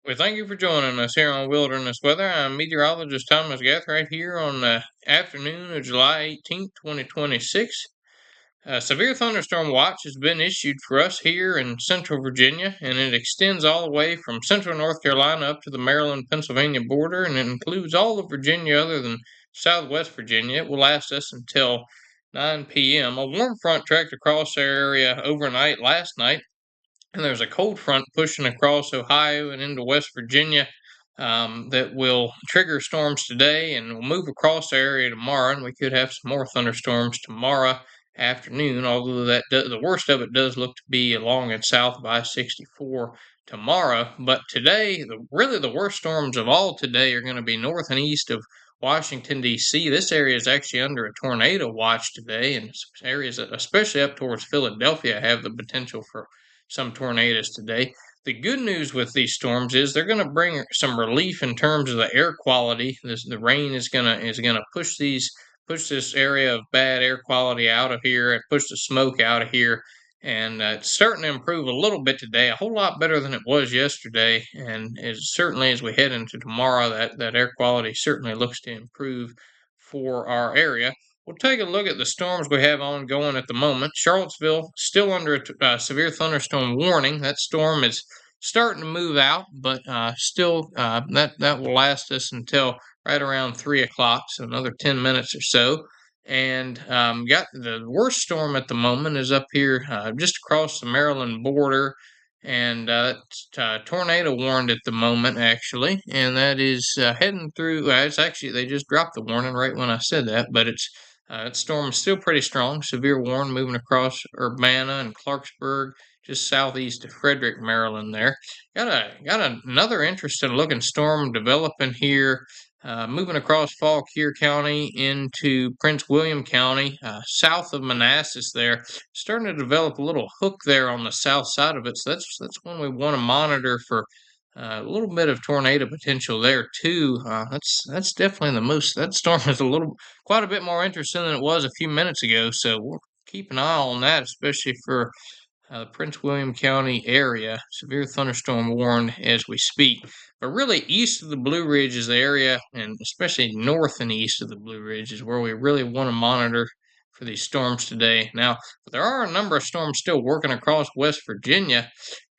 Well, thank you for joining us here on Wilderness Weather. I'm meteorologist Thomas Gath right here on the afternoon of July 18th, 2026. A severe thunderstorm watch has been issued for us here in central Virginia, and it extends all the way from central North Carolina up to the Maryland-Pennsylvania border, and it includes all of Virginia other than southwest Virginia. It will last us until 9 p.m. A warm front tracked across our area overnight last night, and there's a cold front pushing across Ohio and into West Virginia that will trigger storms today and will move across the area tomorrow. And we could have some more thunderstorms tomorrow afternoon, although the worst of it does look to be along and south of I-64 tomorrow. But today, really the worst storms of all today are going to be north and east of Washington, D.C. This area is actually under a tornado watch today, and areas, especially up towards Philadelphia, have the potential for some tornadoes today. The good news with these storms is they're going to bring some relief in terms of the air quality. The rain is gonna push this area of bad air quality out of here and push the smoke out of here. And it's starting to improve a little bit today, a whole lot better than it was yesterday. And certainly as we head into tomorrow, that air quality certainly looks to improve for our area. We'll take a look at the storms we have ongoing at the moment. Charlottesville still under a severe thunderstorm warning. That storm is starting to move out, but still that will last us until right around 3 o'clock, so another 10 minutes or so. And got the worst storm at the moment is up here just across the Maryland border, and it's tornado warned at the moment actually, and that is heading through. It's actually they just dropped the warning right when I said that, but that storm is still pretty strong. Severe warning moving across Urbana and Clarksburg, just southeast of Frederick, Maryland. There, got another interesting looking storm developing here, moving across Fauquier County into Prince William County, south of Manassas. There, starting to develop a little hook there on the south side of it. So that's one we want to monitor for a little bit of tornado potential there too. That's definitely the most. That storm is quite a bit more interesting than it was a few minutes ago. So we'll keep an eye on that, especially for the Prince William County area. Severe thunderstorm warned as we speak. But really, east of the Blue Ridge is the area, and especially north and east of the Blue Ridge is where we really want to monitor for these storms today. Now, there are a number of storms still working across West Virginia,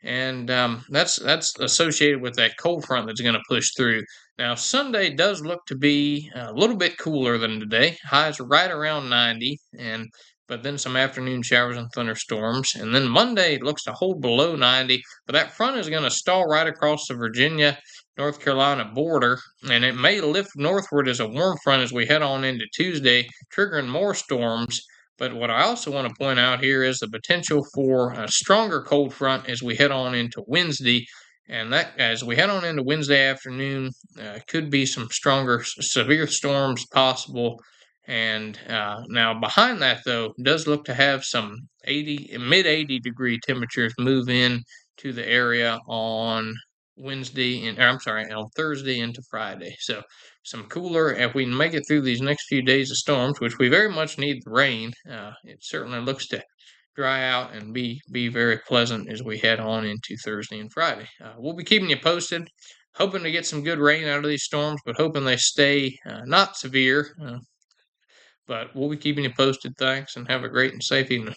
and that's associated with that cold front that's going to push through. Now, Sunday does look to be a little bit cooler than today. Highs are right around 90, and but then some afternoon showers and thunderstorms. And then Monday looks to hold below 90, but that front is going to stall right across the Virginia North Carolina border, and it may lift northward as a warm front as we head on into Tuesday, triggering more storms. But what I also want to point out here is the potential for a stronger cold front as we head on into Wednesday. And that, as we head on into Wednesday afternoon, could be some stronger, severe storms possible. And now behind that, though, does look to have some mid 80 degree temperatures move in to the area on Wednesday, and I'm sorry, on Thursday into Friday. So some cooler. If we make it through these next few days of storms, which we very much need the rain, it certainly looks to dry out and be very pleasant as we head on into Thursday and Friday. We'll be keeping you posted. Hoping to get some good rain out of these storms, but hoping they stay not severe. But we'll be keeping you posted. Thanks, and have a great and safe evening.